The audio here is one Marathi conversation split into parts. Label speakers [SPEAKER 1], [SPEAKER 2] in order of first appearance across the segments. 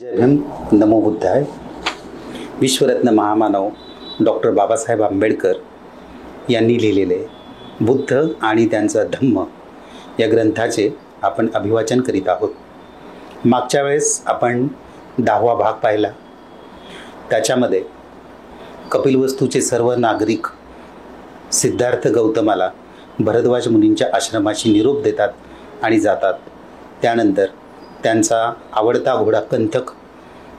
[SPEAKER 1] जय भीम, नमो बुद्धाय. विश्वरत्न महामानव डॉक्टर बाबासाहेब आंबेडकर यांनी लिहिलेले बुद्ध आणि त्यांचा धम्म या ग्रंथाचे आपण अभिवाचन करीत आहोत. मागच्या वेळेस आपण 10वा भाग पाहिला. त्याच्यामध्ये कपिलवस्तूचे सर्व नागरिक सिद्धार्थ गौतमाला भरद्वाज मुनींच्या आश्रमाशी निरोप देतात आणि जातात. त्यानंतर त्यांचा आवडता घोडा कंथक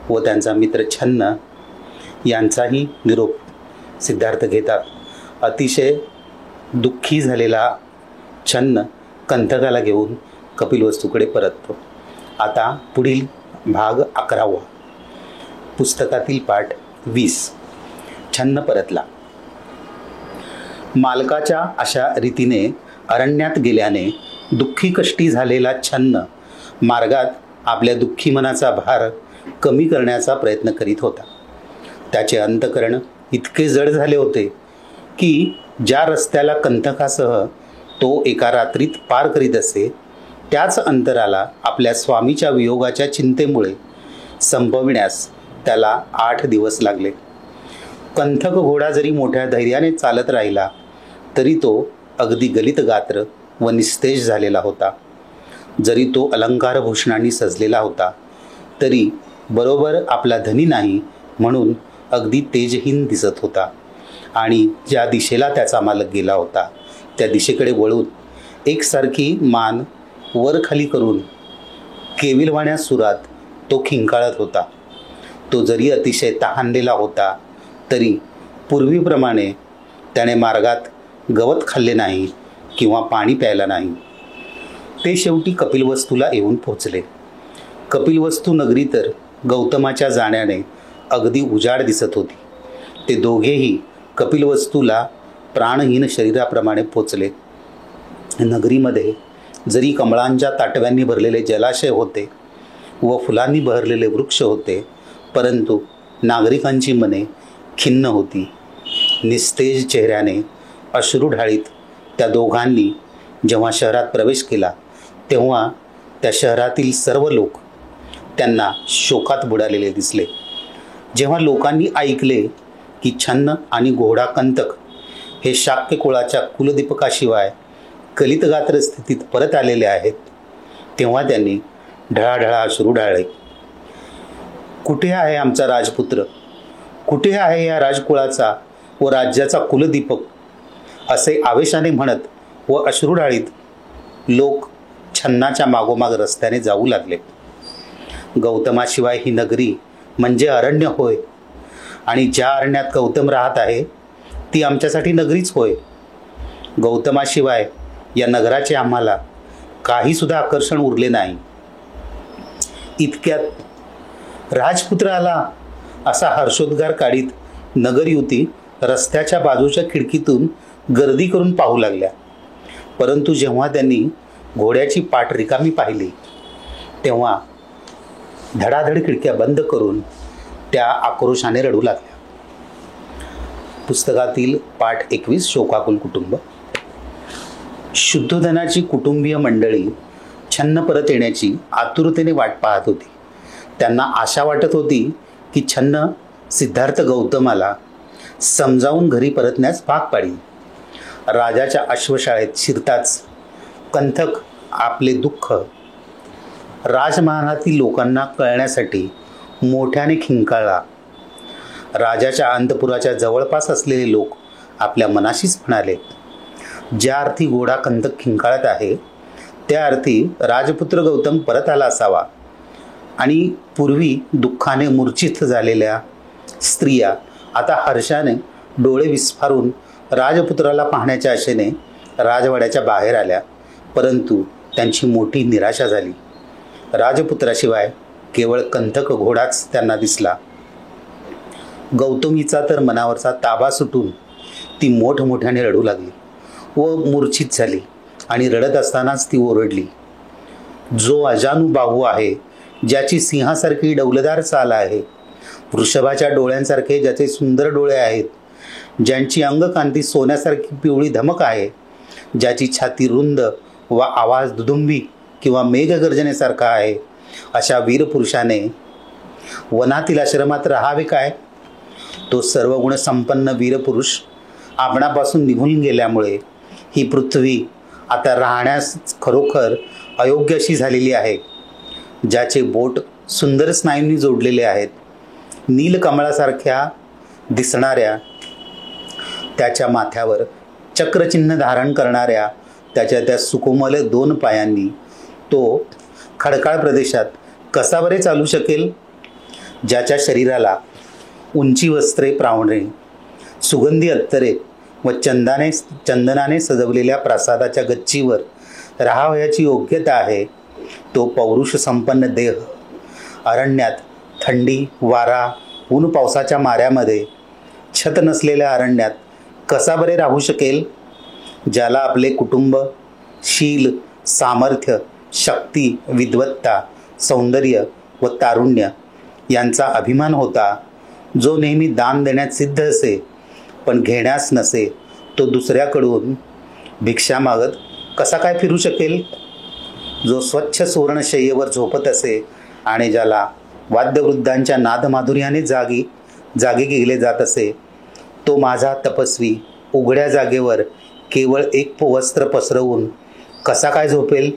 [SPEAKER 1] व त्यांचा मित्र छन्न यांचाही निरोप सिद्धार्थ घेतात. अतिशय दुःखी झालेला छन्न कंथकाला घेऊन कपिलवस्तूकडे परततो. आता पुढील भाग 11वा, पुस्तकातील पाठ 20. छन्न परतला. मालकाच्या अशा रीतीने अरण्यात गेल्याने दुःखी कष्टी झालेला छन्न मार्गात आपल्या दुःखी मनाचा भार कमी करण्याचा प्रयत्न करीत होता. त्याचे अंतकरण इतके जड झाले होते की ज्या रस्त्याला कंथकासह तो एका रात्रीत पार करीत असे त्याच अंतराला आपल्या स्वामीच्या वियोगाच्या चिंतेमुळे संपविण्यास त्याला 8 दिवस लागले. कंथक घोडा जरी मोठ्या धैर्याने चालत राहिला तरी तो अगदी गलित गात्र व निस्तेज झालेला होता. जरी तो अलंकारभूषणांनी सजलेला होता तरी बरोबर आपला धनी नाही म्हणून अगदी तेजहीन दिसत होता. आणि ज्या दिशेला त्याचा मालक गेला होता त्या दिशेकडे वळून एकसारखी मान वर खाली करून केविलवाण्या सुरात तो खिंकाळत होता. तो जरी अतिशय तहानलेला होता तरी पूर्वीप्रमाणे त्याने मार्गात गवत खाल्ले नाही किंवा पाणी प्यायला नाही. ते शेवटी कपिलवस्तूला येऊन पोचले. कपिलवस्तू नगरी तर गौतमाच्या जाण्याने अगदी उजाड दिसत होती. ते दोघेही कपिलवस्तूला प्राणहीन शरीराप्रमाणे पोचले. नगरीमध्ये जरी कमळांच्या ताटव्यांनी भरलेले जलाशय होते व फुलांनी बहरलेले वृक्ष होते परंतु नागरिकांची मने खिन्न होती. निस्तेज चेहऱ्याने अश्रू ढाळीत त्या दोघांनी जेव्हा शहरात प्रवेश केला तेव्हा त्या शहरातील सर्व लोक त्यांना शोकात बुडालेले दिसले. जेव्हा लोकांनी ऐकले की छन्न आणि घोडा कंतक हे शाक्य कुळाच्या कुलदीपकाशिवाय कलितगात्र स्थितीत परत आलेले आहेत तेव्हा त्यांनी ढळाढळा अश्रू ढाळले. कुठे आहे आमचा राजपुत्र? कुठे आहे या राजकुळाचा व राज्याचा कुलदीपक? असे आवेशाने म्हणत व अश्रू ढाळीत लोक छन्नाच्या मागोमाग रस्त्याने जाऊ लागले. गौतमाशिवाय ही नगरी म्हणजे अरण्य होय आणि ज्या अरण्यात गौतम राहत आहे ती आमच्यासाठी नगरीच होय. गौतमाशिवाय या नगराचे आम्हाला काही सुद्धा आकर्षण उरले नाही. इतक्यात राजपुत्र आला असा हर्षोद्गार काढीत नगरयुवती रस्त्याच्या बाजूच्या खिडकीतून गर्दी करून पाहू लागल्या. परंतु जेव्हा त्यांनी घोड्याची पाठ रिकामी पाहिली तेव्हा धडाधड खिडक्या बंद करून त्या आक्रोशाने रडू लागल्या. पुस्तकातील पाठ 21. शोकाकुल कुटुंब. शुद्धोधनाची कुटुंबीय मंडळी छन्न परत येण्याची आतुरतेने वाट पाहत होती. त्यांना आशा वाटत होती की छन्न सिद्धार्थ गौतमाला समजावून घरी परतण्यास भाग पाडील. राजाच्या अश्वशाळेत शिरताच कंथक आपले दुःख राजमहालातील लोकांना कळण्यासाठी मोठ्याने खिंकाळला. राजाच्या अंतपुराच्या जवळपास असलेले लोक आपल्या मनाशीच म्हणाले, ज्या अर्थी घोडा कंथक खिंकाळत आहे त्या अर्थी राजपुत्र गौतम परत आला असावा. आणि पूर्वी दुःखाने मूर्छित झालेल्या स्त्रिया आता हर्षाने डोळे विस्फारून राजपुत्राला पाहण्याच्या आशेने राजवाड्याच्या बाहेर आल्या. परंतु त्यांची मोठी निराशा झाली. राजपुत्राशिवाय केवळ कंथक घोडाच त्यांना दिसला. गौतमीचा तर मनावरचा ताबा सुटून ती मोठमोठ्याने रडू लागली व मूर्छित झाली आणि रडत असतानाच ती ओरडली, जो अजानुबाहू आहे, ज्याची सिंहासारखी डौलदार चाल आहे, वृषभाच्या डोळ्यांसारखे ज्याचे सुंदर डोळे आहेत, ज्यांची अंगकांती सोन्यासारखी पिवळी धमक आहे, ज्याची छाती रुंद व आवाज दुदुंबी किंवा मेघगर्जनेसारखा आहे, अशा वीर पुरुषाने वनातील आश्रमात राहावे काय? तो सर्व गुण संपन्न वीरपुरुष आपणापासून निघून गेल्यामुळे ही पृथ्वी आता राहण्यास खरोखर अयोग्य अशी झालेली आहे. ज्याचे बोट सुंदर स्नायूंनी जोडलेले आहेत, नीलकमळासारख्या दिसणाऱ्या त्याच्या माथ्यावर चक्रचिन्ह धारण करणाऱ्या त्याच्या त्या सुकोमल 2 पायांनी तो खडकाळ प्रदेशात कसा बरे चालू शकेल? ज्याच्या शरीराला उंची वस्त्रे प्रावणे, सुगंधी अत्तरे व चंदनाने सजवलेल्या प्रासादाच्या गच्चीवर राहावयाची योग्यता आहे, तो पौरुष संपन्न देह अरण्यात थंडी, वारा, ऊन पावसाच्या माऱ्यामध्ये छत नसलेल्या अरण्यात कसा बरे राहू शकेल? ज्याला आपले कुटुंब, शील, सामर्थ्य, शक्ती, विद्वत्ता, सौंदर्य व तारुण्य यांचा अभिमान होता, जो नेहमी दान देण्यात सिद्ध असे पण घेण्यास नसे, तो दुसऱ्याकडून भिक्षा मागत कसा काय फिरू शकेल? जो स्वच्छ सुवर्णशय्येवर झोपत असे आणि ज्याला वाद्यवृद्धांच्या नादमाधुर्याने जागी गेले जात असे, तो माझा तपस्वी उघड्या जागेवर केवळ एक वस्त्र पसरवून कसा काय झोपेल?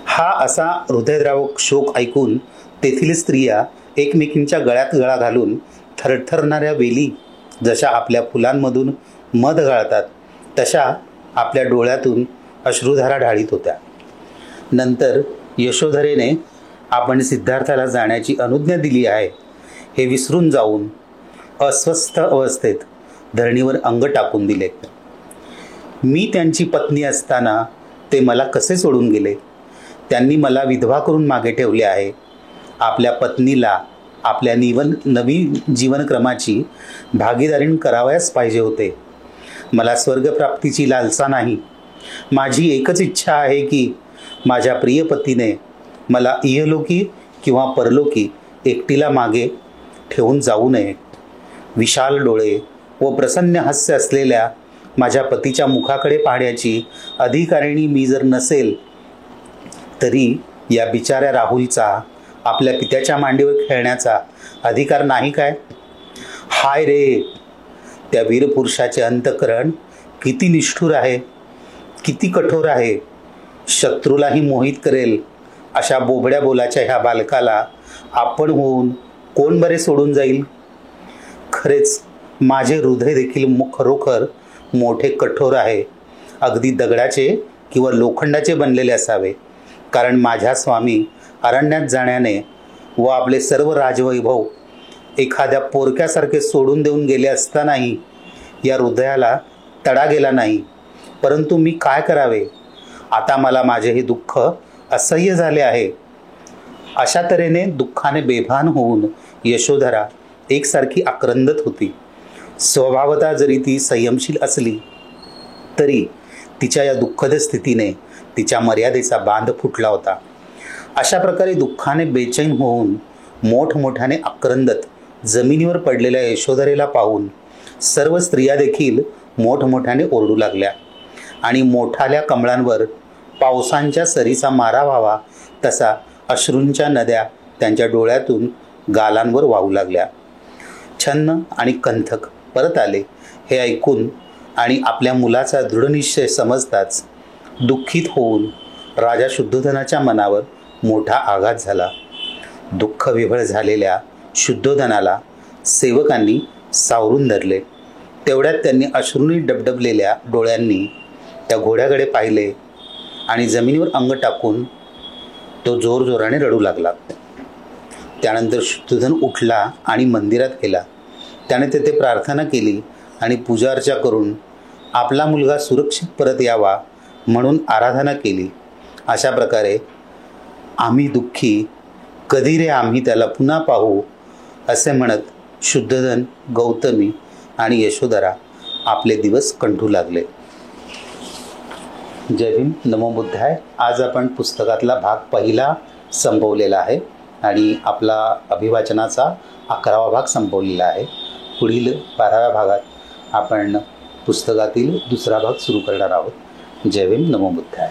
[SPEAKER 1] हा असा हृदयद्रावक शोक ऐकून तेथील स्त्रिया एकमेकींच्या गळ्यात गळा घालून थरथरणाऱ्या वेली जशा आपल्या फुलांमधून मध गाळतात तशा आपल्या डोळ्यातून अश्रुधारा ढाळीत होत्या. नंतर यशोधरेने आपण सिद्धार्थाला जाण्याची अनुज्ञा दिली आहे हे विसरून जाऊन अस्वस्थ अवस्थेत धरणीवर अंग टाकून दिले. मी त्यांची पत्नी असताना ते मला कसे सोडून गेले? त्यांनी मला विधवा करून मागे ठेवले आहे. आपल्या पत्नीला आपल्या नवीन जीवनक्रमाची भागीदारी करावयास पाहिजे होते. मला स्वर्गप्राप्तीची लालसा नाही. माझी एकच इच्छा आहे की माझ्या प्रिय पतीने मला इहलोकी किंवा परलोकी एकटीला मागे ठेवून जाऊ नये. विशाल डोळे व प्रसन्न हास्य असलेल्या माझ्या पतीच्या मुखाकडे पाहण्याची अधिकारिणी मी जर नसेल तरी या बिचाऱ्या राहुलचा आपल्या पित्याच्या मांडीवर खेळण्याचा अधिकार नाही काय? हाय रे, त्या वीरपुरुषाचे अंतःकरण किती निष्ठुर आहे, किती कठोर आहे. शत्रूलाही मोहित करेल अशा बोबड्या बोलाच्या ह्या बालकाला आपण होऊन कोण बरे सोडून जाईल? खरेच माझे हृदय देखील खरोखर मोठे कठोर आहे, अगदी दगडाचे किंवा लोखंडाचे बनलेले असावे. कारण माझ्या स्वामी अरण्यात जाण्याने व आपले सर्व राजवैभव एखाद्या पोरक्यासारखे सोडून देऊन गेले असतानाही या हृदयाला तडा गेला नाही. परंतु मी काय करावे? आता मला माझे हे दुःख असह्य झाले आहे. अशा तऱ्हेने दुःखाने बेभान होऊन यशोधरा एकसारखी आक्रंदत होती. स्वभावतः जरी ती संयमशील असली तरी तिच्या या दुःखद स्थितीने तिच्या मर्यादेचा बांध फुटला होता. अशा प्रकारे दुःखाने बेचैन होऊन मोठमोठ्याने आक्रंदत जमिनीवर पडलेल्या यशोधरेला पाहून सर्व स्त्रिया देखील मोठमोठ्याने ओरडू लागल्या आणि मोठाल्या कमळांवर पावसांच्या सरीचा मारा व्हावा तसा अश्रूंच्या नद्या त्यांच्या डोळ्यातून गालांवर वाहू लागल्या. छन्न आणि कंथक परत आले हे ऐकून आणि आपल्या मुलाचा दृढनिश्चय समजताच दुःखित होऊन राजा शुद्धोधनाच्या मनावर मोठा आघात झाला. दुःखविभळ झालेल्या शुद्धोधनाला सेवकांनी सावरून धरले. तेवढ्यात त्यांनी अश्रूंनी डबडबलेल्या डोळ्यांनी त्या घोड्याकडे पाहिले आणि जमिनीवर अंग टाकून तो जोरजोराने रडू लागला. त्यानंतर शुद्धोधन उठला आणि मंदिरात गेला. त्याने तेथे प्रार्थना केली आणि पूजा अर्चा करून आपला मुलगा सुरक्षित परत यावा म्हणून आराधना केली. अशा प्रकारे आम्ही दुःखी, कधी रे आम्ही त्याला पुन्हा पाहू असे म्हणत शुद्धोधन, गौतमी आणि यशोधरा आपले दिवस कंठू लागले. जय भीम, नमो बुद्धाय. आज आपण पुस्तकातला भाग पहिला संपवलेला आहे आणि आपला अभिवाचनाचा 11वा भाग संपवलेला आहे. पुढील 12व्या भागात आपण पुस्तकातील दुसरा भाग सुरू करणार आहोत. जय भीम, नमो बुद्धाय.